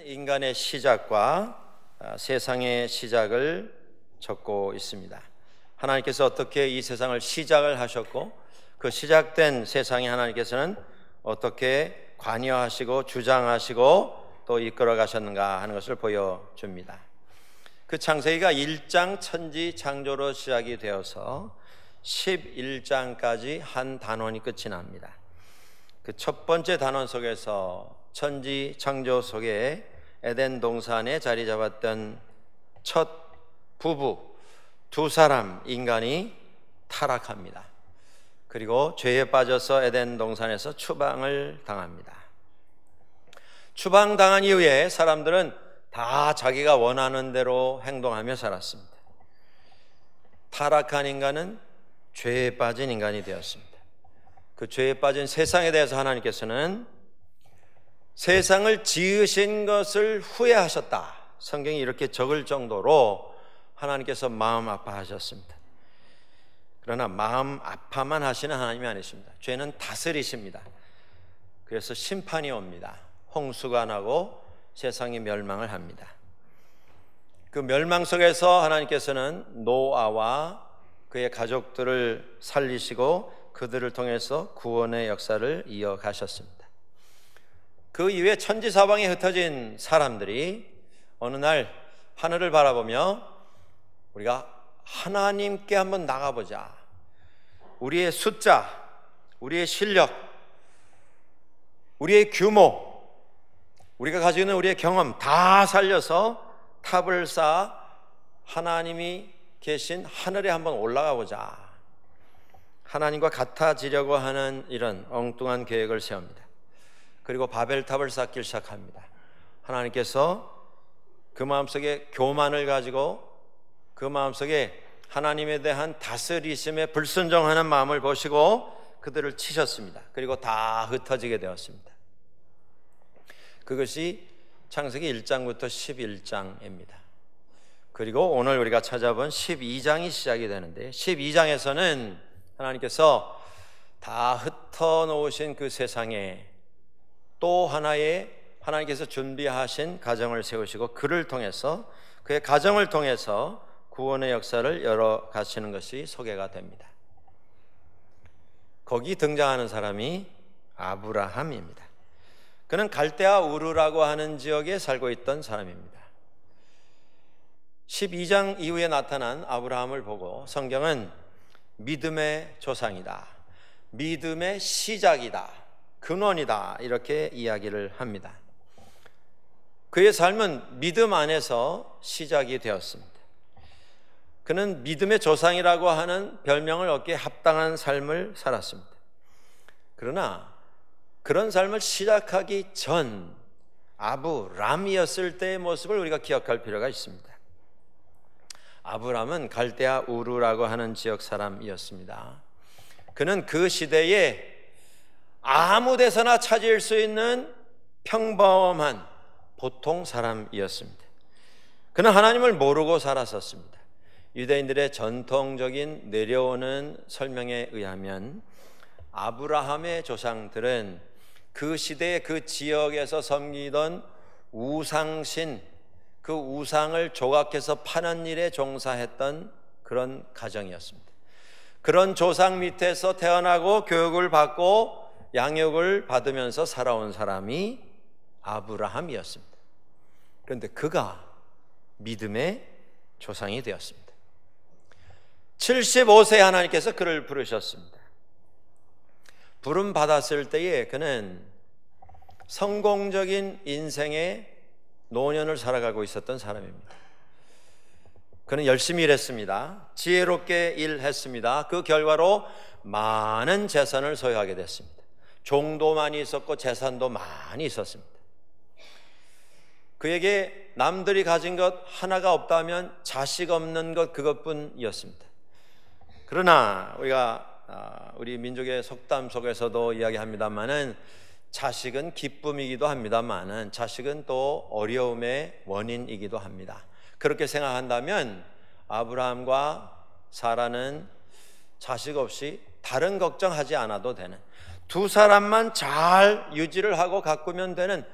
인간의 시작과 세상의 시작을 적고 있습니다. 하나님께서 어떻게 이 세상을 시작을 하셨고 그 시작된 세상에 하나님께서는 어떻게 관여하시고 주장하시고 또 이끌어 가셨는가 하는 것을 보여줍니다. 그 창세기가 1장 천지 창조로 시작이 되어서 11장까지 한 단원이 끝이 납니다. 그 첫 번째 단원 속에서 천지 창조 속에 에덴 동산에 자리 잡았던 첫 부부 두 사람 인간이 타락합니다. 그리고 죄에 빠져서 에덴 동산에서 추방을 당합니다. 추방당한 이후에 사람들은 다 자기가 원하는 대로 행동하며 살았습니다. 타락한 인간은 죄에 빠진 인간이 되었습니다. 그 죄에 빠진 세상에 대해서 하나님께서는 세상을 지으신 것을 후회하셨다. 성경이 이렇게 적을 정도로 하나님께서 마음 아파하셨습니다. 그러나 마음 아파만 하시는 하나님이 아니십니다. 죄는 다스리십니다. 그래서 심판이 옵니다. 홍수가 나고 세상이 멸망을 합니다. 그 멸망 속에서 하나님께서는 노아와 그의 가족들을 살리시고 그들을 통해서 구원의 역사를 이어가셨습니다. 그 이후에 천지사방에 흩어진 사람들이 어느 날 하늘을 바라보며 우리가 하나님께 한번 나가보자. 우리의 숫자, 우리의 실력, 우리의 규모, 우리가 가지고 있는 우리의 경험 다 살려서 탑을 쌓아 하나님이 계신 하늘에 한번 올라가 보자. 하나님과 같아지려고 하는 이런 엉뚱한 계획을 세웁니다. 그리고 바벨탑을 쌓기 시작합니다. 하나님께서 그 마음속에 교만을 가지고 그 마음속에 하나님에 대한 다스리심에 불순종하는 마음을 보시고 그들을 치셨습니다. 그리고 다 흩어지게 되었습니다. 그것이 창세기 1장부터 11장입니다. 그리고 오늘 우리가 찾아본 12장이 시작이 되는데 12장에서는 하나님께서 다 흩어놓으신 그 세상에 또 하나의 하나님께서 준비하신 가정을 세우시고 그를 통해서 그의 가정을 통해서 구원의 역사를 열어가시는 것이 소개가 됩니다. 거기 등장하는 사람이 아브라함입니다. 그는 갈대아 우르라고 하는 지역에 살고 있던 사람입니다. 12장 이후에 나타난 아브라함을 보고 성경은 믿음의 조상이다, 믿음의 시작이다, 근원이다 이렇게 이야기를 합니다. 그의 삶은 믿음 안에서 시작이 되었습니다. 그는 믿음의 조상이라고 하는 별명을 얻기에 합당한 삶을 살았습니다. 그러나 그런 삶을 시작하기 전 아브람이었을 때의 모습을 우리가 기억할 필요가 있습니다. 아브람은 갈대아 우르라고 하는 지역 사람이었습니다. 그는 그 시대에 아무 데서나 찾을 수 있는 평범한 보통 사람이었습니다. 그는 하나님을 모르고 살았었습니다. 유대인들의 전통적인 내려오는 설명에 의하면 아브라함의 조상들은 그 시대의 그 지역에서 섬기던 우상신, 그 우상을 조각해서 파는 일에 종사했던 그런 가정이었습니다. 그런 조상 밑에서 태어나고 교육을 받고 양육을 받으면서 살아온 사람이 아브라함이었습니다. 그런데 그가 믿음의 조상이 되었습니다. 75세 하나님께서 그를 부르셨습니다. 부름 받았을 때에 그는 성공적인 인생의 노년을 살아가고 있었던 사람입니다. 그는 열심히 일했습니다. 지혜롭게 일했습니다. 그 결과로 많은 재산을 소유하게 됐습니다. 종도 많이 있었고 재산도 많이 있었습니다. 그에게 남들이 가진 것 하나가 없다면 자식 없는 것 그것뿐이었습니다. 그러나 우리 민족의 속담 속에서도 이야기합니다마는 자식은 기쁨이기도 합니다마는 자식은 또 어려움의 원인이기도 합니다. 그렇게 생각한다면 아브라함과 사라는 자식 없이 다른 걱정하지 않아도 되는, 두 사람만 잘 유지를 하고 가꾸면 되는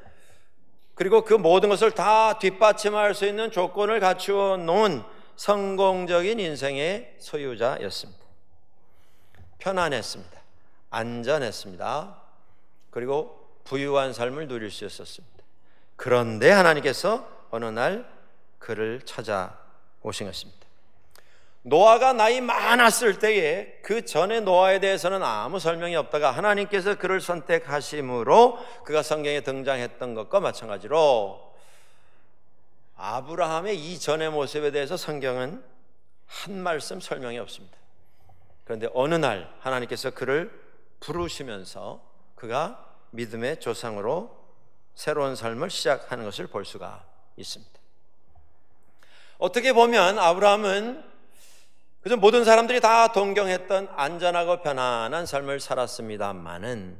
그리고 그 모든 것을 다 뒷받침할 수 있는 조건을 갖추어 놓은 성공적인 인생의 소유자였습니다. 편안했습니다. 안전했습니다. 그리고 부유한 삶을 누릴 수 있었습니다. 그런데 하나님께서 어느 날 그를 찾아오신 것입니다. 노아가 나이 많았을 때에 그 전에 노아에 대해서는 아무 설명이 없다가 하나님께서 그를 선택하심으로 그가 성경에 등장했던 것과 마찬가지로 아브라함의 이전의 모습에 대해서 성경은 한 말씀 설명이 없습니다. 그런데 어느 날 하나님께서 그를 부르시면서 그가 믿음의 조상으로 새로운 삶을 시작하는 것을 볼 수가 있습니다. 어떻게 보면 아브라함은 그저 모든 사람들이 다 동경했던 안전하고 편안한 삶을 살았습니다마는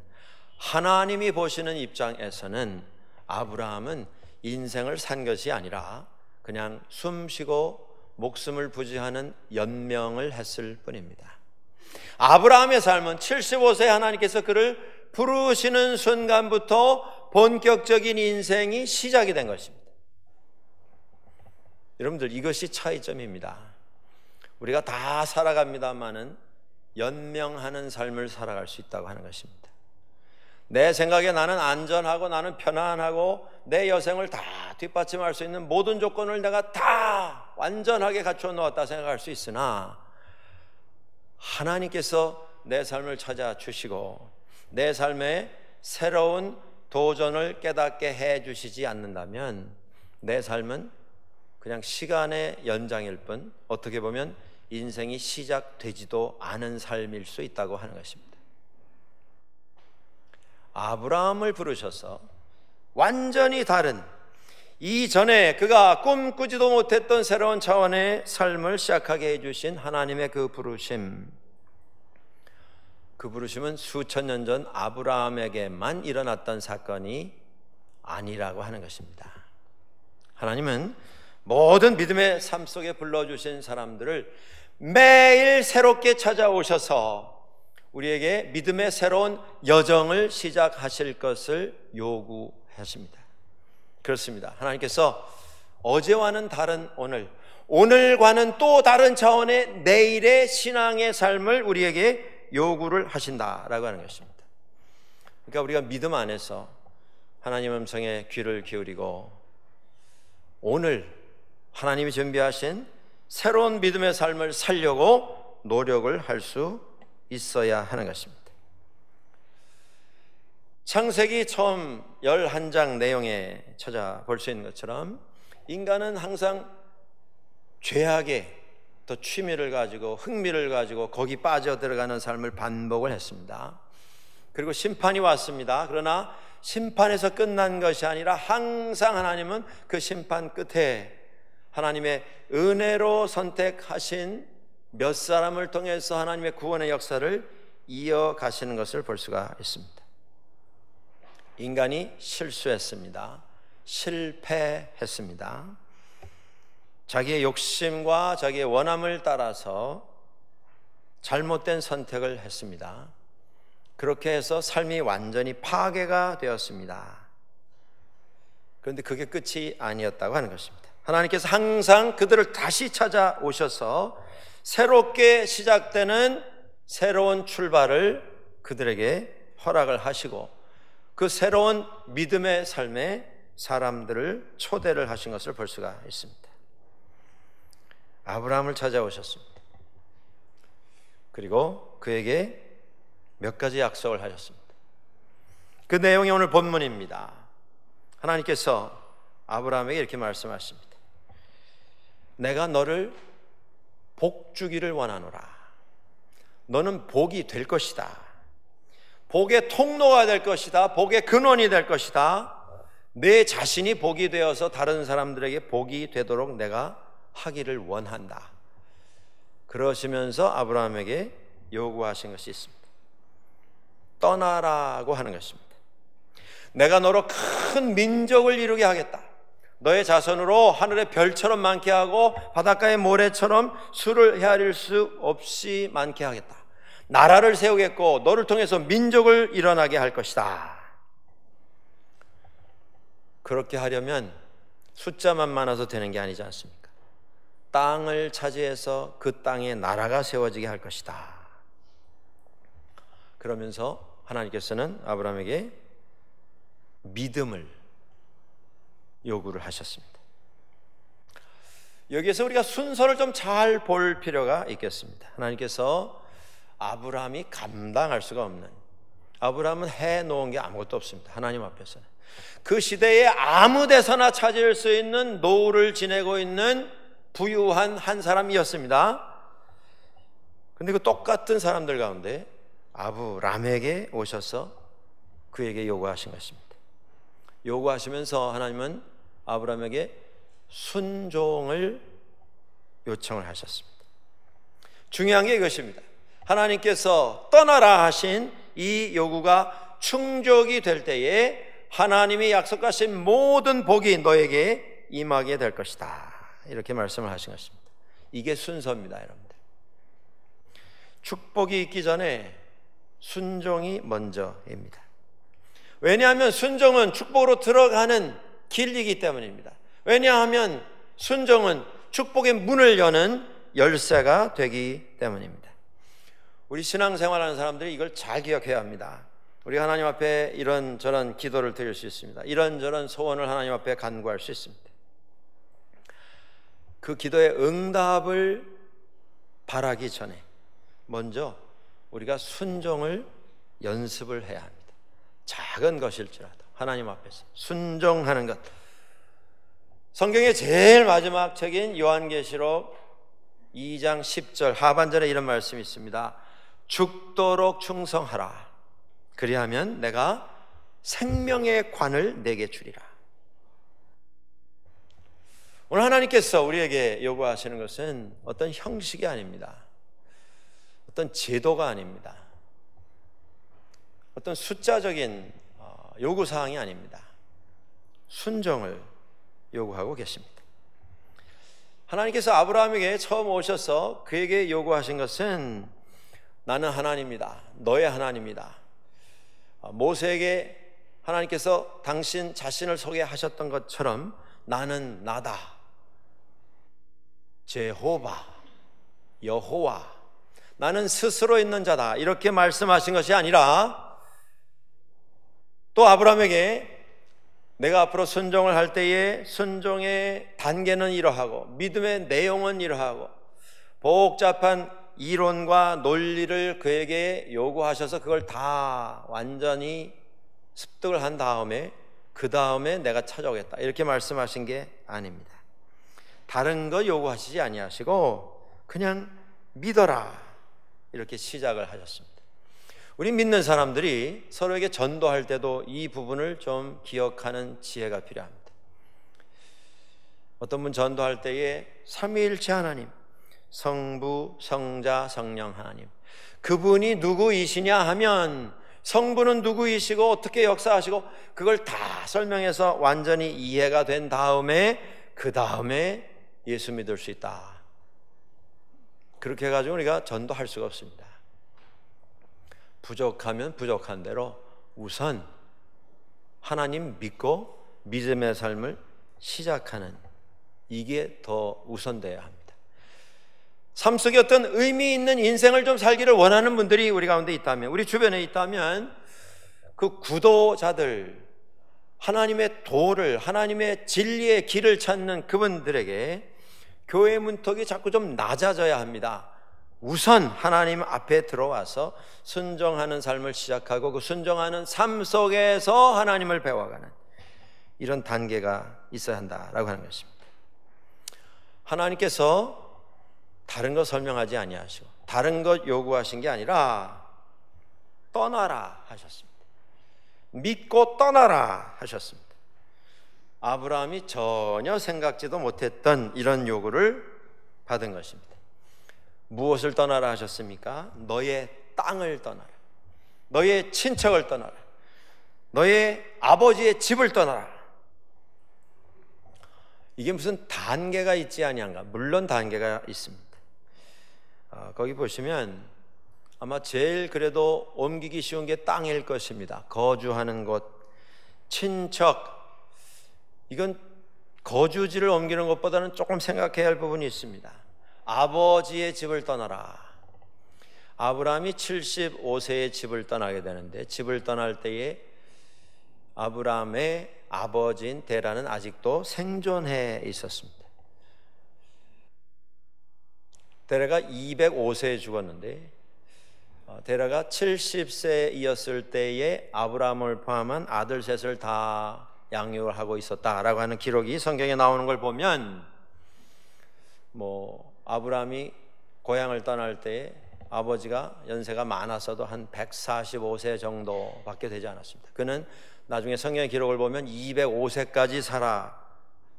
하나님이 보시는 입장에서는 아브라함은 인생을 산 것이 아니라 그냥 숨쉬고 목숨을 부지하는 연명을 했을 뿐입니다. 아브라함의 삶은 75세 하나님께서 그를 부르시는 순간부터 본격적인 인생이 시작이 된 것입니다. 여러분들, 이것이 차이점입니다. 우리가 다 살아갑니다마는 연명하는 삶을 살아갈 수 있다고 하는 것입니다. 내 생각에 나는 안전하고 나는 편안하고 내 여생을 다 뒷받침할 수 있는 모든 조건을 내가 다 완전하게 갖추어 놓았다 생각할 수 있으나 하나님께서 내 삶을 찾아주시고 내 삶에 새로운 도전을 깨닫게 해주시지 않는다면 내 삶은 그냥 시간의 연장일 뿐 어떻게 보면 인생이 시작되지도 않은 삶일 수 있다고 하는 것입니다. 아브라함을 부르셔서 완전히 다른 이전에 그가 꿈꾸지도 못했던 새로운 차원의 삶을 시작하게 해주신 하나님의 그 부르심은 수천 년 전 아브라함에게만 일어났던 사건이 아니라고 하는 것입니다. 하나님은 모든 믿음의 삶 속에 불러주신 사람들을 매일 새롭게 찾아오셔서 우리에게 믿음의 새로운 여정을 시작하실 것을 요구하십니다. 그렇습니다. 하나님께서 어제와는 다른 오늘과는 또 다른 차원의 내일의 신앙의 삶을 우리에게 요구를 하신다라고 하는 것입니다. 그러니까 우리가 믿음 안에서 하나님 음성에 귀를 기울이고 오늘 하나님이 준비하신 새로운 믿음의 삶을 살려고 노력을 할 수 있어야 하는 것입니다. 창세기 처음 11장 내용에 찾아볼 수 있는 것처럼 인간은 항상 죄악에 또 취미를 가지고 흥미를 가지고 거기 빠져들어가는 삶을 반복을 했습니다. 그리고 심판이 왔습니다. 그러나 심판에서 끝난 것이 아니라 항상 하나님은 그 심판 끝에 하나님의 은혜로 선택하신 몇 사람을 통해서 하나님의 구원의 역사를 이어가시는 것을 볼 수가 있습니다. 인간이 실수했습니다. 실패했습니다. 자기의 욕심과 자기의 원함을 따라서 잘못된 선택을 했습니다. 그렇게 해서 삶이 완전히 파괴가 되었습니다. 그런데 그게 끝이 아니었다고 하는 것입니다. 하나님께서 항상 그들을 다시 찾아오셔서 새롭게 시작되는 새로운 출발을 그들에게 허락을 하시고 그 새로운 믿음의 삶에 사람들을 초대를 하신 것을 볼 수가 있습니다. 아브라함을 찾아오셨습니다. 그리고 그에게 몇 가지 약속을 하셨습니다. 그 내용이 오늘 본문입니다. 하나님께서 아브라함에게 이렇게 말씀하십니다. 내가 너를 복 주기를 원하노라. 너는 복이 될 것이다. 복의 통로가 될 것이다. 복의 근원이 될 것이다. 내 자신이 복이 되어서 다른 사람들에게 복이 되도록 내가 하기를 원한다. 그러시면서 아브라함에게 요구하신 것이 있습니다. 떠나라고 하는 것입니다. 내가 너로 큰 민족을 이루게 하겠다. 너의 자손으로 하늘의 별처럼 많게 하고 바닷가의 모래처럼 수를 헤아릴 수 없이 많게 하겠다. 나라를 세우겠고 너를 통해서 민족을 일어나게 할 것이다. 그렇게 하려면 숫자만 많아서 되는 게 아니지 않습니까? 땅을 차지해서 그 땅에 나라가 세워지게 할 것이다. 그러면서 하나님께서는 아브라함에게 믿음을 요구를 하셨습니다. 여기에서 우리가 순서를 좀 잘 볼 필요가 있겠습니다. 하나님께서 아브라함이 감당할 수가 없는, 아브라함은 해놓은 게 아무것도 없습니다. 하나님 앞에서는. 그 시대에 아무 데서나 찾을 수 있는 노후를 지내고 있는 부유한 한 사람이었습니다. 그런데 그 똑같은 사람들 가운데 아브람에게 오셔서 그에게 요구하신 것입니다. 요구하시면서 하나님은 아브람에게 순종을 요청을 하셨습니다. 중요한 게 이것입니다. 하나님께서 떠나라 하신 이 요구가 충족이 될 때에 하나님이 약속하신 모든 복이 너에게 임하게 될 것이다. 이렇게 말씀을 하신 것입니다. 이게 순서입니다, 여러분들. 축복이 있기 전에 순종이 먼저입니다. 왜냐하면 순종은 축복으로 들어가는 길이기 때문입니다. 왜냐하면 순종은 축복의 문을 여는 열쇠가 되기 때문입니다. 우리 신앙생활하는 사람들이 이걸 잘 기억해야 합니다. 우리가 하나님 앞에 이런저런 기도를 드릴 수 있습니다. 이런저런 소원을 하나님 앞에 간구할 수 있습니다. 그 기도의 응답을 바라기 전에 먼저 우리가 순종을 연습을 해야 합니다. 작은 것일지라도 하나님 앞에서 순종하는 것. 성경의 제일 마지막 책인 요한계시록 2장 10절 하반절에 이런 말씀이 있습니다. 죽도록 충성하라. 그리하면 내가 생명의 관을 내게 주리라. 오늘 하나님께서 우리에게 요구하시는 것은 어떤 형식이 아닙니다. 어떤 제도가 아닙니다. 어떤 숫자적인 요구사항이 아닙니다. 순종을 요구하고 계십니다. 하나님께서 아브라함에게 처음 오셔서 그에게 요구하신 것은 나는 하나님이다. 너의 하나님이다. 모세에게 하나님께서 당신 자신을 소개하셨던 것처럼 나는 나다. 제호바, 여호와, 나는 스스로 있는 자다. 이렇게 말씀하신 것이 아니라 또 아브라함에게 내가 앞으로 순종을 할 때에 순종의 단계는 이러하고 믿음의 내용은 이러하고 복잡한 이론과 논리를 그에게 요구하셔서 그걸 다 완전히 습득을 한 다음에 그 다음에 내가 찾아오겠다 이렇게 말씀하신 게 아닙니다. 다른 거 요구하시지 아니하시고 그냥 믿어라 이렇게 시작을 하셨습니다. 우리 믿는 사람들이 서로에게 전도할 때도 이 부분을 좀 기억하는 지혜가 필요합니다. 어떤 분 전도할 때에 삼위일체 하나님, 성부, 성자, 성령 하나님, 그분이 누구이시냐 하면 성부는 누구이시고 어떻게 역사하시고 그걸 다 설명해서 완전히 이해가 된 다음에 그 다음에 예수 믿을 수 있다. 그렇게 해가지고 우리가 전도할 수가 없습니다. 부족하면 부족한 대로 우선 하나님 믿고 믿음의 삶을 시작하는 이게 더 우선돼야 합니다. 삶 속에 어떤 의미 있는 인생을 좀 살기를 원하는 분들이 우리 가운데 있다면, 우리 주변에 있다면 그 구도자들, 하나님의 도를, 하나님의 진리의 길을 찾는 그분들에게 교회 문턱이 자꾸 좀 낮아져야 합니다. 우선 하나님 앞에 들어와서 순종하는 삶을 시작하고 그 순종하는 삶 속에서 하나님을 배워가는 이런 단계가 있어야 한다라고 하는 것입니다. 하나님께서 다른 거 설명하지 아니하시고 다른 것 요구하신 게 아니라 떠나라 하셨습니다. 믿고 떠나라 하셨습니다. 아브라함이 전혀 생각지도 못했던 이런 요구를 받은 것입니다. 무엇을 떠나라 하셨습니까? 너의 땅을 떠나라. 너의 친척을 떠나라. 너의 아버지의 집을 떠나라. 이게 무슨 단계가 있지 아니한가? 물론 단계가 있습니다. 거기 보시면 아마 제일 그래도 옮기기 쉬운 게 땅일 것입니다. 거주하는 곳, 친척, 이건 거주지를 옮기는 것보다는 조금 생각해야 할 부분이 있습니다. 아버지의 집을 떠나라. 아브라함이 75세에 집을 떠나게 되는데, 집을 떠날 때에 아브라함의 아버지인 데라는 아직도 생존해 있었습니다. 데라가 205세에 죽었는데, 데라가 70세이었을 때에 아브라함을 포함한 아들 셋을 다 양육을 하고 있었다라고 하는 기록이 성경에 나오는 걸 보면, 아브라함이 고향을 떠날 때 아버지가 연세가 많아서도 한 145세 정도밖에 되지 않았습니다. 그는 나중에 성경의 기록을 보면 205세까지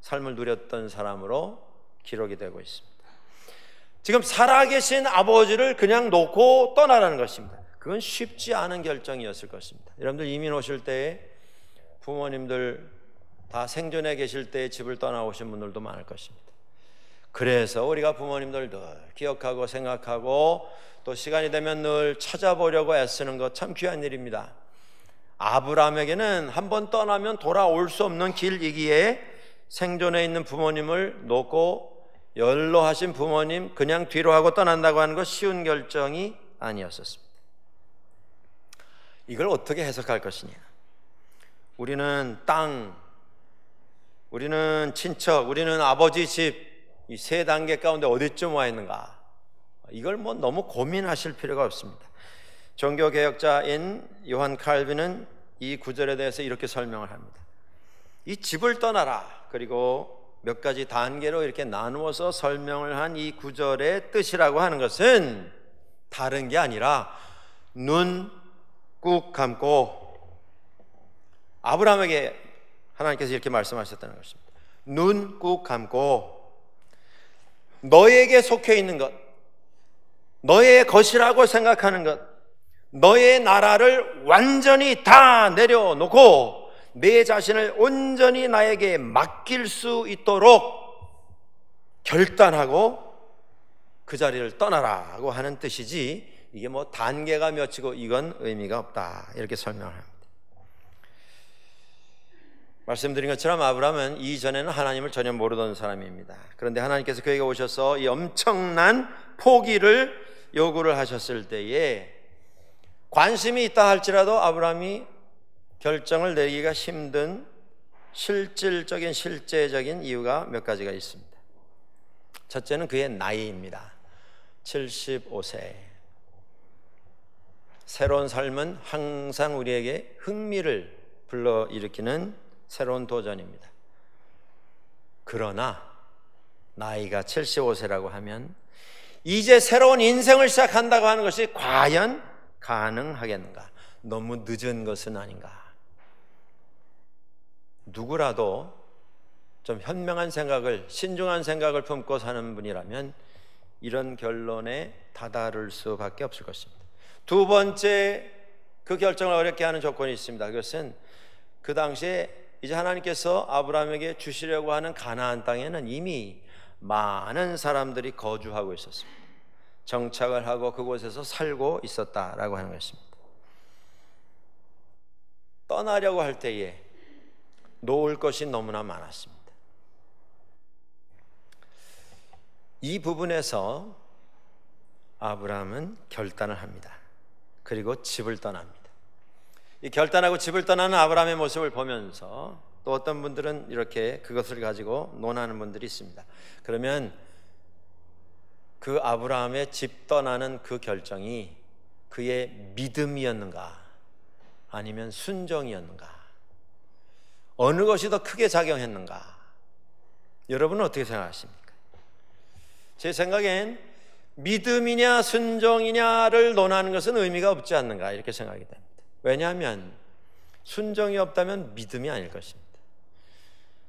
삶을 누렸던 사람으로 기록이 되고 있습니다. 지금 살아계신 아버지를 그냥 놓고 떠나라는 것입니다. 그건 쉽지 않은 결정이었을 것입니다. 여러분들 이민 오실 때에 부모님들 다 생존해 계실 때에 집을 떠나오신 분들도 많을 것입니다. 그래서 우리가 부모님들 늘 기억하고 생각하고 또 시간이 되면 늘 찾아보려고 애쓰는 것 참 귀한 일입니다. 아브라함에게는 한번 떠나면 돌아올 수 없는 길이기에 생존해 있는 부모님을 놓고 연로하신 부모님 그냥 뒤로 하고 떠난다고 하는 것 쉬운 결정이 아니었었습니다. 이걸 어떻게 해석할 것이냐? 우리는 땅, 우리는 친척, 우리는 아버지 집, 이 세 단계 가운데 어디쯤 와 있는가? 이걸 너무 고민하실 필요가 없습니다. 종교개혁자인 요한 칼빈은 이 구절에 대해서 이렇게 설명을 합니다. 이 집을 떠나라, 그리고 몇 가지 단계로 이렇게 나누어서 설명을 한 이 구절의 뜻이라고 하는 것은 다른 게 아니라 눈 꾹 감고, 아브라함에게 하나님께서 이렇게 말씀하셨다는 것입니다. 눈 꾹 감고 너에게 속해 있는 것, 너의 것이라고 생각하는 것, 너의 나라를 완전히 다 내려놓고 내 자신을 온전히 나에게 맡길 수 있도록 결단하고 그 자리를 떠나라고 하는 뜻이지, 이게 단계가 몇이고 이건 의미가 없다, 이렇게 설명을 합니다. 말씀드린 것처럼 아브라함은 이전에는 하나님을 전혀 모르던 사람입니다. 그런데 하나님께서 그에게 오셔서 이 엄청난 포기를 요구를 하셨을 때에 관심이 있다 할지라도 아브라함이 결정을 내리기가 힘든 실제적인 이유가 몇 가지가 있습니다. 첫째는 그의 나이입니다. 75세. 새로운 삶은 항상 우리에게 흥미를 불러일으키는 새로운 도전입니다. 그러나 나이가 75세라고 하면 이제 새로운 인생을 시작한다고 하는 것이 과연 가능하겠는가? 너무 늦은 것은 아닌가? 누구라도 좀 현명한 생각을, 신중한 생각을 품고 사는 분이라면 이런 결론에 다다를 수밖에 없을 것입니다. 두 번째, 그 결정을 어렵게 하는 조건이 있습니다. 그것은 그 당시에 이제 하나님께서 아브라함에게 주시려고 하는 가나안 땅에는 이미 많은 사람들이 거주하고 있었습니다. 정착을 하고 그곳에서 살고 있었다라고 하는 것입니다. 떠나려고 할 때에 놓을 것이 너무나 많았습니다. 이 부분에서 아브라함은 결단을 합니다. 그리고 집을 떠납니다. 이 결단하고 집을 떠나는 아브라함의 모습을 보면서 또 어떤 분들은 이렇게 그것을 가지고 논하는 분들이 있습니다. 그러면 그 아브라함의 집 떠나는 그 결정이 그의 믿음이었는가, 아니면 순종이었는가, 어느 것이 더 크게 작용했는가? 여러분은 어떻게 생각하십니까? 제 생각엔 믿음이냐 순종이냐를 논하는 것은 의미가 없지 않는가, 이렇게 생각이 됩니다. 왜냐하면 순종이 없다면 믿음이 아닐 것입니다.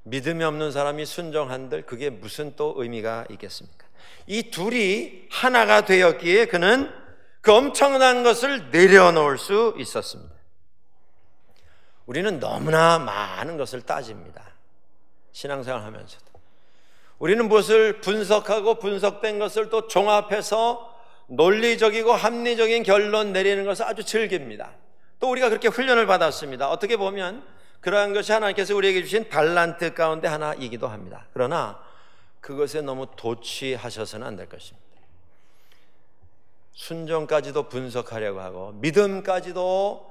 믿음이 없는 사람이 순종한들 그게 무슨 또 의미가 있겠습니까? 이 둘이 하나가 되었기에 그는 그 엄청난 것을 내려놓을 수 있었습니다. 우리는 너무나 많은 것을 따집니다. 신앙생활 하면서도 우리는 무엇을 분석하고 분석된 것을 또 종합해서 논리적이고 합리적인 결론 내리는 것을 아주 즐깁니다. 또 우리가 그렇게 훈련을 받았습니다. 어떻게 보면 그러한 것이 하나님께서 우리에게 주신 달란트 가운데 하나이기도 합니다. 그러나 그것에 너무 도취하셔서는 안 될 것입니다. 순종까지도 분석하려고 하고 믿음까지도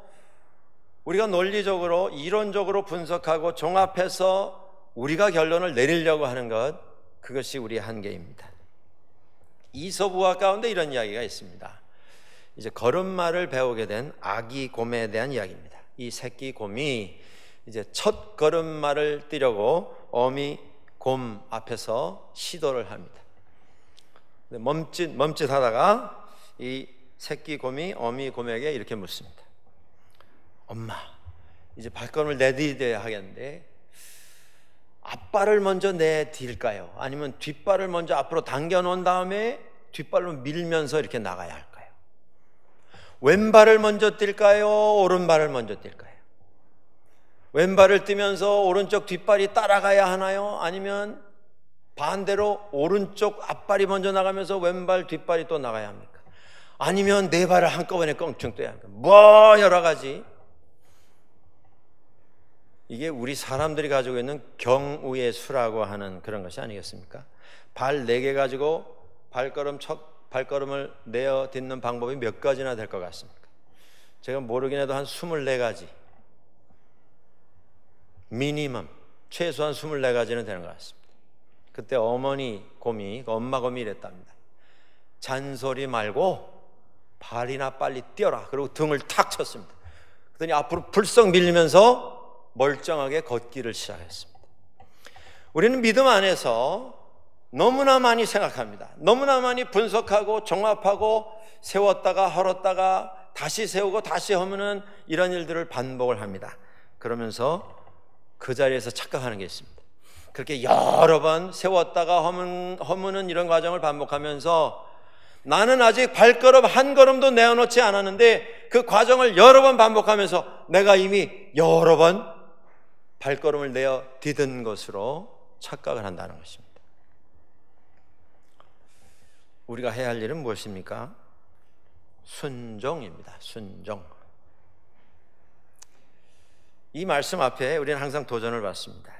우리가 논리적으로 이론적으로 분석하고 종합해서 우리가 결론을 내리려고 하는 것, 그것이 우리의 한계입니다. 이서부화 가운데 이런 이야기가 있습니다. 이제 걸음마를 배우게 된 아기 곰에 대한 이야기입니다. 이 새끼 곰이 이제 첫 걸음마를 뛰려고 어미 곰 앞에서 시도를 합니다. 멈칫하다가 이 새끼 곰이 어미 곰에게 이렇게 묻습니다. 엄마, 이제 발걸음을 내디뎌야 하겠는데 앞발을 먼저 내딜까요? 아니면 뒷발을 먼저 앞으로 당겨 놓은 다음에 뒷발로 밀면서 이렇게 나가야 할까요? 왼발을 먼저 뛸까요? 오른발을 먼저 뛸까요? 왼발을 뛰면서 오른쪽 뒷발이 따라가야 하나요? 아니면 반대로 오른쪽 앞발이 먼저 나가면서 왼발 뒷발이 또 나가야 합니까? 아니면 네 발을 한꺼번에 껑충 떼야 합니까? 뭐 여러 가지. 이게 우리 사람들이 가지고 있는 경우의 수라고 하는 그런 것이 아니겠습니까? 발 4개 가지고 발걸음을 내어 딛는 방법이 몇 가지나 될 것 같습니까? 제가 모르긴 해도 한 24가지, 미니멈 최소한 24가지는 되는 것 같습니다. 그때 어머니 곰이, 엄마 곰이 이랬답니다. 잔소리 말고 발이나 빨리 뛰어라. 그리고 등을 탁 쳤습니다. 그랬더니 앞으로 불썩 밀리면서 멀쩡하게 걷기를 시작했습니다. 우리는 믿음 안에서 너무나 많이 생각합니다. 너무나 많이 분석하고 종합하고 세웠다가 헐었다가 다시 세우고 다시 허무는 이런 일들을 반복을 합니다. 그러면서 그 자리에서 착각하는 게 있습니다. 그렇게 여러 번 세웠다가 허무는 이런 과정을 반복하면서 나는 아직 발걸음 한 걸음도 내어놓지 않았는데 그 과정을 여러 번 반복하면서 내가 이미 여러 번 발걸음을 내어 디딘 것으로 착각을 한다는 것입니다. 우리가 해야 할 일은 무엇입니까? 순종입니다. 순종. 이 말씀 앞에 우리는 항상 도전을 받습니다.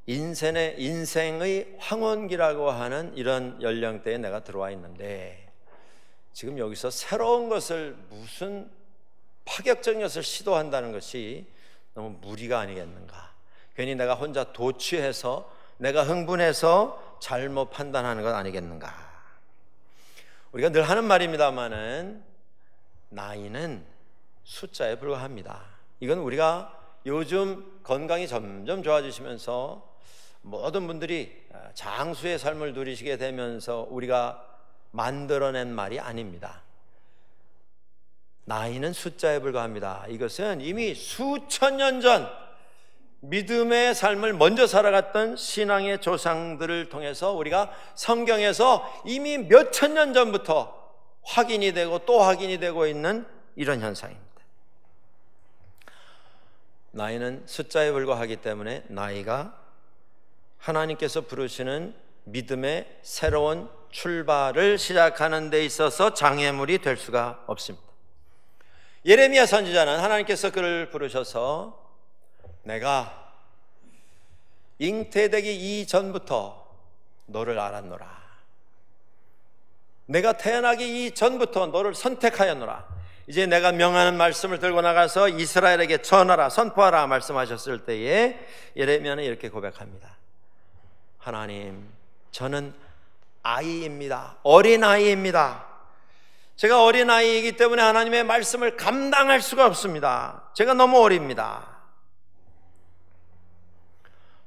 인생의 황혼기라고 하는 이런 연령대에 내가 들어와 있는데 지금 여기서 새로운 것을 무슨 파격적인 것을 시도한다는 것이 너무 무리가 아니겠는가. 괜히 내가 혼자 도취해서 내가 흥분해서 잘못 판단하는 것 아니겠는가. 우리가 늘 하는 말입니다마는 나이는 숫자에 불과합니다. 이건 우리가 요즘 건강이 점점 좋아지시면서 모든 분들이 장수의 삶을 누리시게 되면서 우리가 만들어낸 말이 아닙니다. 나이는 숫자에 불과합니다. 이것은 이미 수천 년 전 믿음의 삶을 먼저 살아갔던 신앙의 조상들을 통해서 우리가 성경에서 이미 몇천 년 전부터 확인이 되고 또 확인이 되고 있는 이런 현상입니다. 나이는 숫자에 불과하기 때문에 나이가 하나님께서 부르시는 믿음의 새로운 출발을 시작하는 데 있어서 장애물이 될 수가 없습니다. 예레미야 선지자는 하나님께서 그를 부르셔서 내가 잉태되기 이전부터 너를 알았노라. 내가 태어나기 이전부터 너를 선택하였노라. 이제 내가 명하는 말씀을 들고 나가서 이스라엘에게 전하라, 선포하라 말씀하셨을 때에 예레미야는 이렇게 고백합니다. 하나님, 저는 아이입니다. 어린아이입니다. 제가 어린아이이기 때문에 하나님의 말씀을 감당할 수가 없습니다. 제가 너무 어립니다.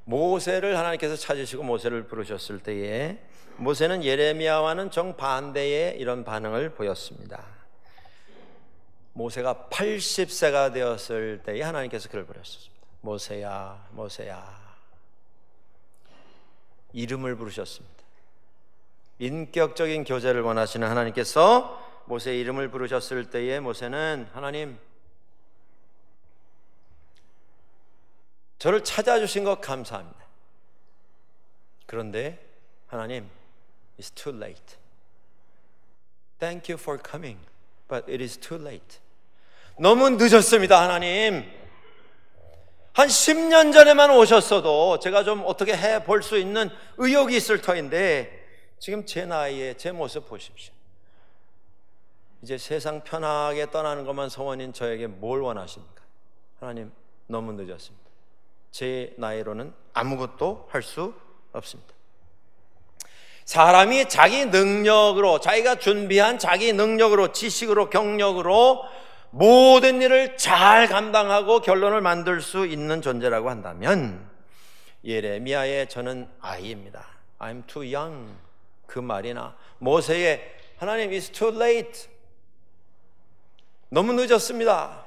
모세를 하나님께서 찾으시고 모세를 부르셨을 때에 모세는 예레미야와는 정반대의 이런 반응을 보였습니다. 모세가 80세가 되었을 때에 하나님께서 그를 부르셨습니다. 모세야, 모세야. 이름을 부르셨습니다. 인격적인 교제를 원하시는 하나님께서 모세의 이름을 부르셨을 때에 모세는 하나님, 저를 찾아주신 것 감사합니다. 그런데 하나님, it's too late. Thank you for coming, but it is too late. 너무 늦었습니다, 하나님. 한 10년 전에만 오셨어도 제가 좀 어떻게 해볼 수 있는 의욕이 있을 터인데 지금 제 나이에 제 모습 보십시오. 이제 세상 편하게 떠나는 것만 소원인 저에게 뭘 원하십니까? 하나님, 너무 늦었습니다. 제 나이로는 아무것도 할 수 없습니다. 사람이 자기 능력으로, 자기가 준비한 자기 능력으로, 지식으로, 경력으로 모든 일을 잘 감당하고 결론을 만들 수 있는 존재라고 한다면 예레미야의 저는 아이입니다. I'm too young. 그 말이나 모세의 하나님 it's too late. 너무 늦었습니다.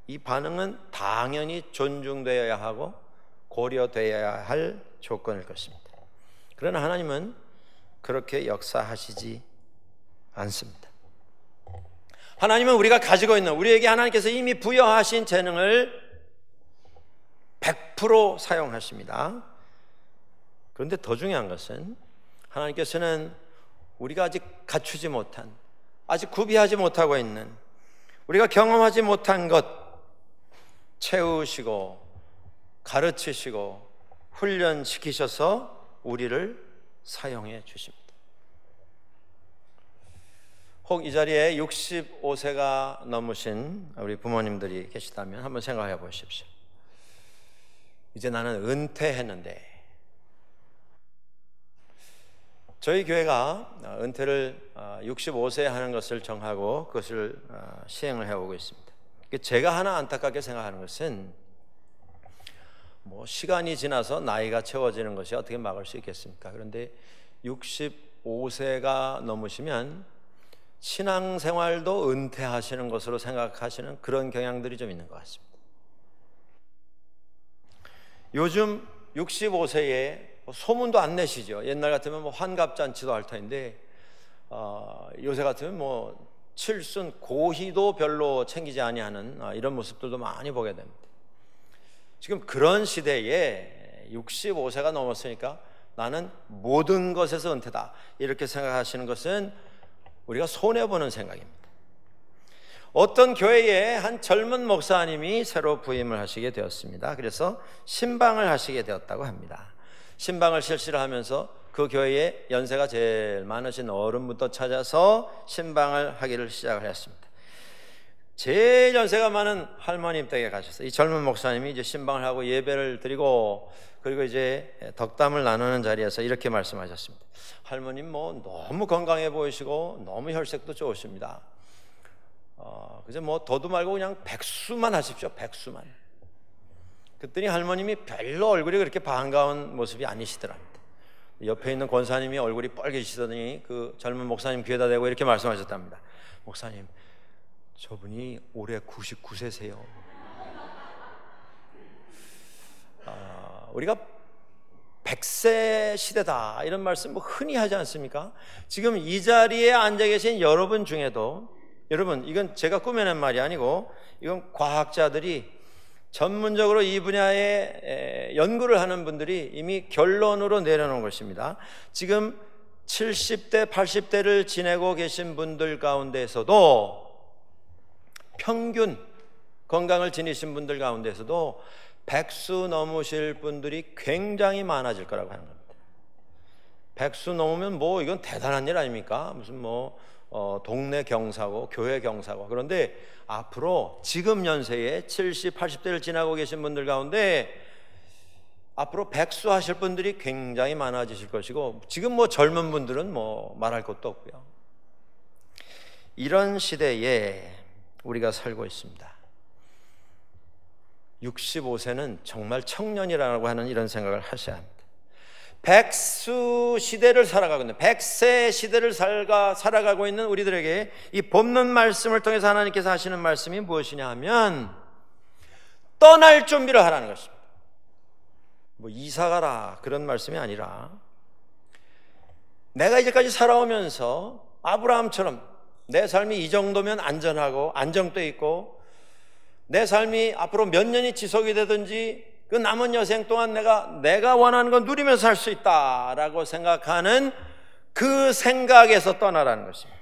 이 반응은 당연히 존중되어야 하고 고려되어야 할 조건일 것입니다. 그러나 하나님은 그렇게 역사하시지 않습니다. 하나님은 우리가 가지고 있는, 우리에게 하나님께서 이미 부여하신 재능을 100% 사용하십니다. 그런데 더 중요한 것은 하나님께서는 우리가 아직 갖추지 못한, 아직 구비하지 못하고 있는, 우리가 경험하지 못한 것 채우시고 가르치시고 훈련시키셔서 우리를 사용해 주십니다. 혹 이 자리에 65세가 넘으신 우리 부모님들이 계시다면 한번 생각해 보십시오. 이제 나는 은퇴했는데, 저희 교회가 은퇴를 65세에 하는 것을 정하고 그것을 시행을 해오고 있습니다. 제가 하나 안타깝게 생각하는 것은 시간이 지나서 나이가 채워지는 것이 어떻게 막을 수 있겠습니까? 그런데 65세가 넘으시면 신앙생활도 은퇴하시는 것으로 생각하시는 그런 경향들이 좀 있는 것 같습니다. 요즘 65세에 소문도 안 내시죠. 옛날 같으면 환갑잔치도 할 터인데 요새 같으면 칠순 고희도 별로 챙기지 아니하는 이런 모습들도 많이 보게 됩니다. 지금 그런 시대에 65세가 넘었으니까 나는 모든 것에서 은퇴다 이렇게 생각하시는 것은 우리가 손해보는 생각입니다. 어떤 교회에 한 젊은 목사님이 새로 부임을 하시게 되었습니다. 그래서 신방을 하시게 되었다고 합니다. 신방을 실시를 하면서 그 교회에 연세가 제일 많으신 어른부터 찾아서 신방을 하기를 시작을 했습니다. 제일 연세가 많은 할머님 댁에 가셨어요. 이 젊은 목사님이 이제 신방을 하고 예배를 드리고 그리고 이제 덕담을 나누는 자리에서 이렇게 말씀하셨습니다. 할머님 너무 건강해 보이시고 너무 혈색도 좋으십니다. 그저 더도 말고 그냥 백수만 하십시오. 백수만. 그랬더니 할머님이 별로 얼굴이 그렇게 반가운 모습이 아니시더랍니다. 옆에 있는 권사님이 얼굴이 빨개지시더니 그 젊은 목사님 귀에다 대고 이렇게 말씀하셨답니다. 목사님, 저분이 올해 99세세요. 우리가 100세 시대다 이런 말씀 흔히 하지 않습니까? 지금 이 자리에 앉아 계신 여러분 중에도, 여러분 이건 제가 꾸며낸 말이 아니고 이건 과학자들이 전문적으로 이 분야에 연구를 하는 분들이 이미 결론으로 내려놓은 것입니다. 지금 70대, 80대를 지내고 계신 분들 가운데서도 평균 건강을 지니신 분들 가운데서도 백수 넘으실 분들이 굉장히 많아질 거라고 하는 겁니다. 백수 넘으면 이건 대단한 일 아닙니까? 무슨 동네 경사고 교회 경사고. 그런데 앞으로 지금 연세에 70, 80대를 지나고 계신 분들 가운데 앞으로 백수 하실 분들이 굉장히 많아지실 것이고 지금 젊은 분들은 말할 것도 없고요. 이런 시대에 우리가 살고 있습니다. 65세는 정말 청년이라고 하는 이런 생각을 하셔야 합니다. 백수 시대를 살아가고 있는, 100세 시대를 살아가고 있는 우리들에게 이 본문 말씀을 통해서 하나님께서 하시는 말씀이 무엇이냐 하면 떠날 준비를 하라는 것입니다. 이사 가라 그런 말씀이 아니라 내가 이제까지 살아오면서 아브라함처럼 내 삶이 이 정도면 안전하고 안정돼 있고 내 삶이 앞으로 몇 년이 지속이 되든지 그 남은 여생 동안 내가 원하는 건 누리면서 살 수 있다라고 생각하는 그 생각에서 떠나라는 것입니다.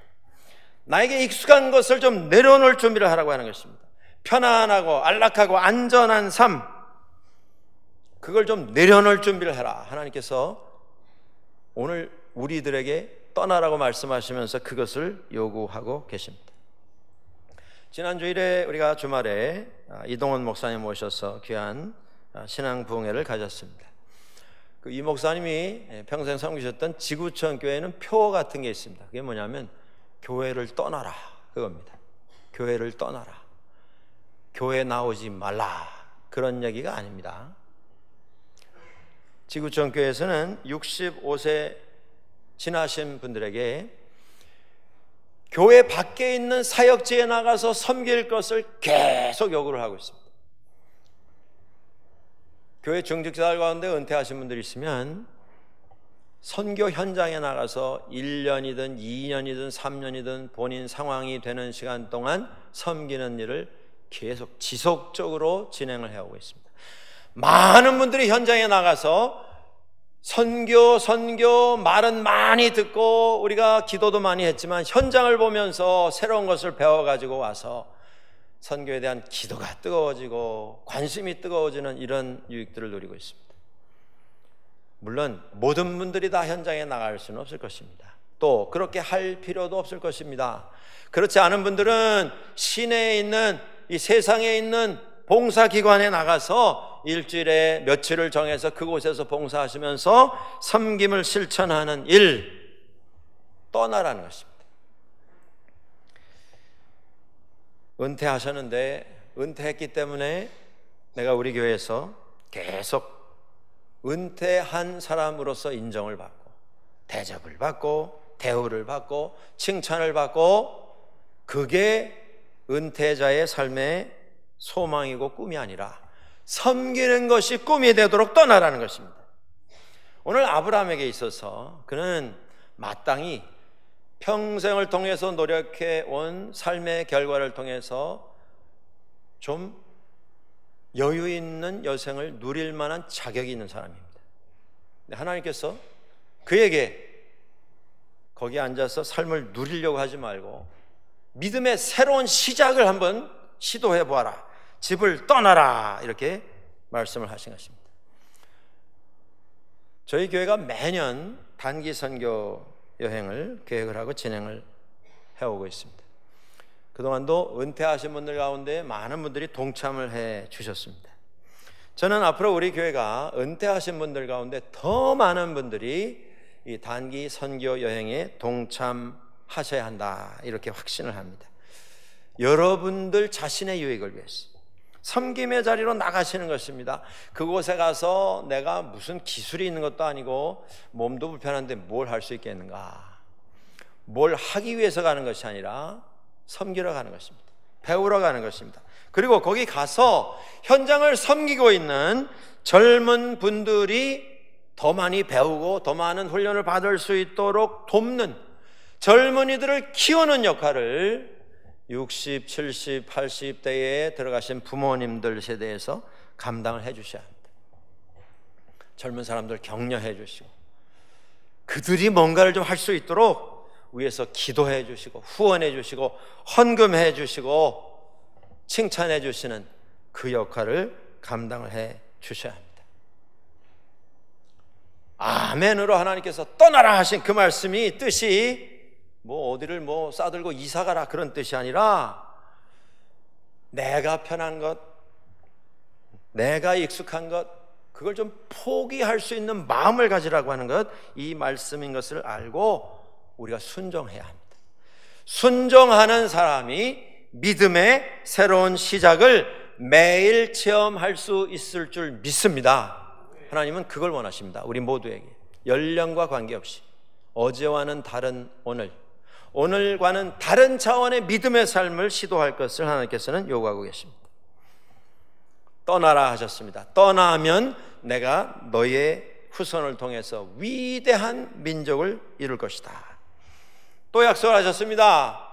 나에게 익숙한 것을 좀 내려놓을 준비를 하라고 하는 것입니다. 편안하고 안락하고 안전한 삶, 그걸 좀 내려놓을 준비를 해라. 하나님께서 오늘 우리들에게 떠나라고 말씀하시면서 그것을 요구하고 계십니다. 지난 주일에 우리가 주말에 이동원 목사님 모셔서 귀한 신앙 부흥회를 가졌습니다. 이 목사님이 평생 섬기셨던 지구촌 교회는 표 같은 게 있습니다. 그게 뭐냐면 교회를 떠나라, 그겁니다. 교회를 떠나라, 교회 나오지 말라, 그런 얘기가 아닙니다. 지구촌 교회에서는 65세 지나신 분들에게 교회 밖에 있는 사역지에 나가서 섬길 것을 계속 요구를 하고 있습니다. 교회 중직자들 가운데 은퇴하신 분들이 있으면 선교 현장에 나가서 1년이든 2년이든 3년이든 본인 상황이 되는 시간 동안 섬기는 일을 계속 지속적으로 진행을 해오고 있습니다. 많은 분들이 현장에 나가서 선교 말은 많이 듣고 우리가 기도도 많이 했지만 현장을 보면서 새로운 것을 배워가지고 와서 선교에 대한 기도가 뜨거워지고 관심이 뜨거워지는 이런 유익들을 누리고 있습니다. 물론 모든 분들이 다 현장에 나갈 수는 없을 것입니다. 또 그렇게 할 필요도 없을 것입니다. 그렇지 않은 분들은 시내에 있는 이 세상에 있는 봉사기관에 나가서 일주일에 며칠을 정해서 그곳에서 봉사하시면서 섬김을 실천하는 일, 떠나라는 것입니다. 은퇴하셨는데 은퇴했기 때문에 내가 우리 교회에서 계속 은퇴한 사람으로서 인정을 받고 대접을 받고 대우를 받고 칭찬을 받고, 그게 은퇴자의 삶의 소망이고 꿈이 아니라 섬기는 것이 꿈이 되도록 떠나라는 것입니다. 오늘 아브라함에게 있어서 그는 마땅히 평생을 통해서 노력해 온 삶의 결과를 통해서 좀 여유 있는 여생을 누릴 만한 자격이 있는 사람입니다. 하나님께서 그에게 거기 앉아서 삶을 누리려고 하지 말고 믿음의 새로운 시작을 한번 시도해 보아라, 집을 떠나라, 이렇게 말씀을 하신 것입니다. 저희 교회가 매년 단기 선교 여행을 계획을 하고 진행을 해오고 있습니다. 그동안도 은퇴하신 분들 가운데 많은 분들이 동참을 해 주셨습니다. 저는 앞으로 우리 교회가 은퇴하신 분들 가운데 더 많은 분들이 이 단기 선교 여행에 동참하셔야 한다, 이렇게 확신을 합니다. 여러분들 자신의 유익을 위해서 섬김의 자리로 나가시는 것입니다. 그곳에 가서 내가 무슨 기술이 있는 것도 아니고 몸도 불편한데 뭘 할 수 있겠는가, 뭘 하기 위해서 가는 것이 아니라 섬기러 가는 것입니다. 배우러 가는 것입니다. 그리고 거기 가서 현장을 섬기고 있는 젊은 분들이 더 많이 배우고 더 많은 훈련을 받을 수 있도록 돕는, 젊은이들을 키우는 역할을 60, 70, 80대에 들어가신 부모님들 세대에서 감당을 해 주셔야 합니다. 젊은 사람들 격려해 주시고 그들이 뭔가를 좀 할 수 있도록 위에서 기도해 주시고 후원해 주시고 헌금해 주시고 칭찬해 주시는 그 역할을 감당을 해 주셔야 합니다. 아멘으로 하나님께서 떠나라 하신 그 말씀이 뜻이 어디를 싸들고 이사 가라 그런 뜻이 아니라 내가 편한 것, 내가 익숙한 것, 그걸 좀 포기할 수 있는 마음을 가지라고 하는 것, 이 말씀인 것을 알고 우리가 순종해야 합니다. 순종하는 사람이 믿음의 새로운 시작을 매일 체험할 수 있을 줄 믿습니다. 하나님은 그걸 원하십니다. 우리 모두에게 연령과 관계없이 어제와는 다른 오늘, 오늘과는 다른 차원의 믿음의 삶을 시도할 것을 하나님께서는 요구하고 계십니다. 떠나라 하셨습니다. 떠나면 내가 너의 후손을 통해서 위대한 민족을 이룰 것이다. 또 약속을 하셨습니다.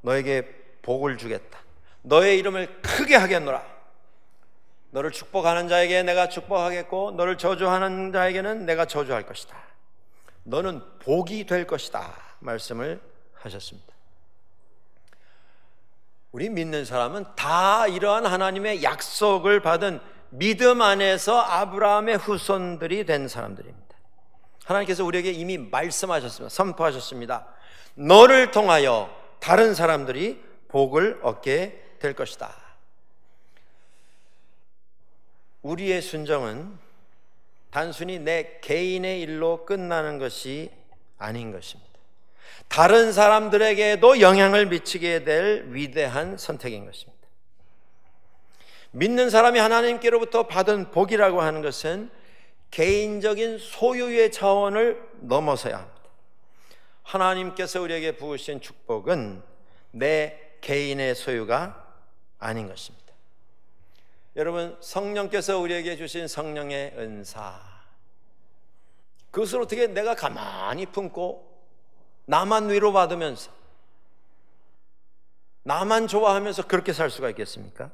너에게 복을 주겠다. 너의 이름을 크게 하겠노라. 너를 축복하는 자에게 내가 축복하겠고 너를 저주하는 자에게는 내가 저주할 것이다. 너는 복이 될 것이다 말씀을 하셨습니다. 우리 믿는 사람은 다 이러한 하나님의 약속을 받은 믿음 안에서 아브라함의 후손들이 된 사람들입니다. 하나님께서 우리에게 이미 말씀하셨습니다. 선포하셨습니다. 너를 통하여 다른 사람들이 복을 얻게 될 것이다. 우리의 순종은 단순히 내 개인의 일로 끝나는 것이 아닌 것입니다. 다른 사람들에게도 영향을 미치게 될 위대한 선택인 것입니다. 믿는 사람이 하나님께로부터 받은 복이라고 하는 것은 개인적인 소유의 차원을 넘어서야 합니다. 하나님께서 우리에게 부으신 축복은 내 개인의 소유가 아닌 것입니다. 여러분, 성령께서 우리에게 주신 성령의 은사, 그것을 어떻게 내가 가만히 품고 나만 위로받으면서 나만 좋아하면서 그렇게 살 수가 있겠습니까?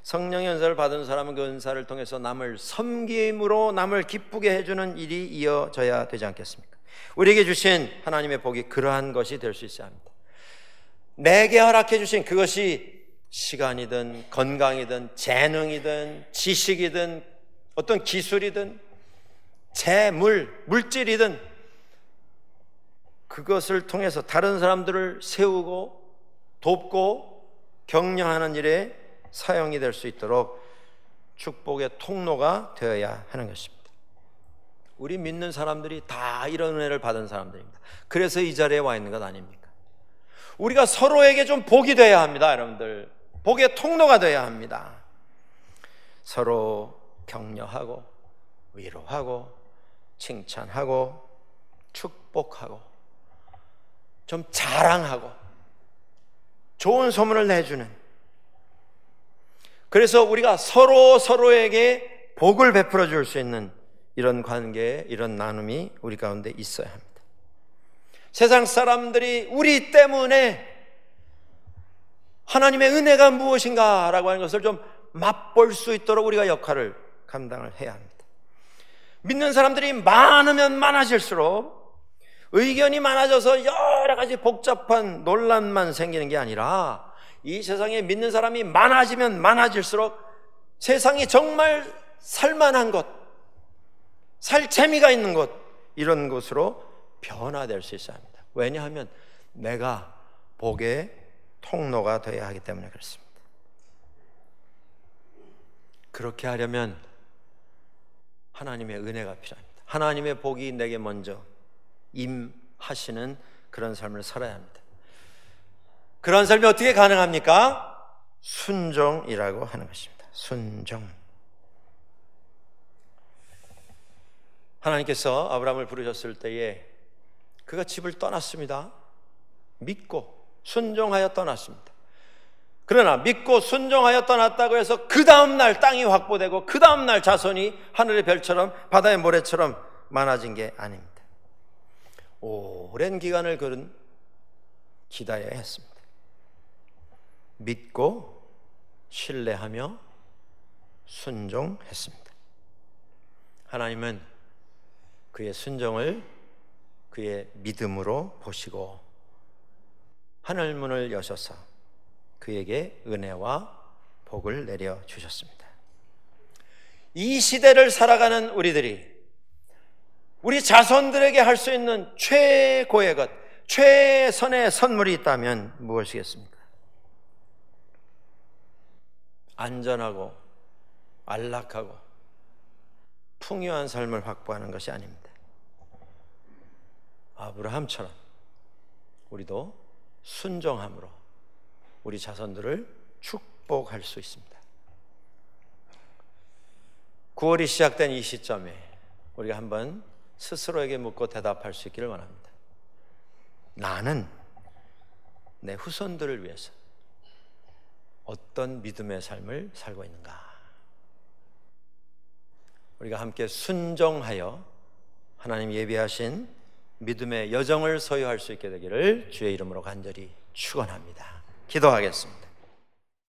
성령의 은사를 받은 사람은 그 은사를 통해서 남을 섬김으로 남을 기쁘게 해주는 일이 이어져야 되지 않겠습니까? 우리에게 주신 하나님의 복이 그러한 것이 될 수 있어야 합니다. 내게 허락해 주신 그것이 시간이든 건강이든 재능이든 지식이든 어떤 기술이든 재물, 물질이든 그것을 통해서 다른 사람들을 세우고 돕고 격려하는 일에 사용이 될 수 있도록 축복의 통로가 되어야 하는 것입니다. 우리 믿는 사람들이 다 이런 은혜를 받은 사람들입니다. 그래서 이 자리에 와 있는 것 아닙니까? 우리가 서로에게 좀 복이 되어야 합니다. 여러분들, 복의 통로가 되어야 합니다. 서로 격려하고 위로하고 칭찬하고 축복하고 좀 자랑하고 좋은 소문을 내주는, 그래서 우리가 서로에게 복을 베풀어 줄 수 있는 이런 관계, 이런 나눔이 우리 가운데 있어야 합니다. 세상 사람들이 우리 때문에 하나님의 은혜가 무엇인가 라고 하는 것을 좀 맛볼 수 있도록 우리가 역할을 감당을 해야 합니다. 믿는 사람들이 많으면 많아질수록 의견이 많아져서 여러 가지 복잡한 논란만 생기는 게 아니라 이 세상에 믿는 사람이 많아지면 많아질수록 세상이 정말 살만한 것, 살 재미가 있는 것, 이런 곳으로 변화될 수 있어야 합니다. 왜냐하면 내가 복의 통로가 되어야 하기 때문에 그렇습니다. 그렇게 하려면 하나님의 은혜가 필요합니다. 하나님의 복이 내게 먼저 임하시는 그런 삶을 살아야 합니다. 그런 삶이 어떻게 가능합니까? 순종이라고 하는 것입니다. 순종. 하나님께서 아브라함을 부르셨을 때에 그가 집을 떠났습니다. 믿고 순종하여 떠났습니다. 그러나 믿고 순종하여 떠났다고 해서 그 다음날 땅이 확보되고 그 다음날 자손이 하늘의 별처럼 바다의 모래처럼 많아진 게 아닙니다. 오랜 기간을 그는 기다려야 했습니다. 믿고 신뢰하며 순종했습니다. 하나님은 그의 순종을 그의 믿음으로 보시고 하늘문을 여셔서 그에게 은혜와 복을 내려 주셨습니다. 이 시대를 살아가는 우리들이 우리 자손들에게 할 수 있는 최고의 것, 최선의 선물이 있다면 무엇이겠습니까? 안전하고 안락하고 풍요한 삶을 확보하는 것이 아닙니다. 아브라함처럼 우리도 순종함으로 우리 자손들을 축복할 수 있습니다. 9월이 시작된 이 시점에 우리가 한번 스스로에게 묻고 대답할 수 있기를 원합니다. 나는 내 후손들을 위해서 어떤 믿음의 삶을 살고 있는가? 우리가 함께 순종하여 하나님 예비하신 믿음의 여정을 소유할 수 있게 되기를 주의 이름으로 간절히 축원합니다. 기도하겠습니다.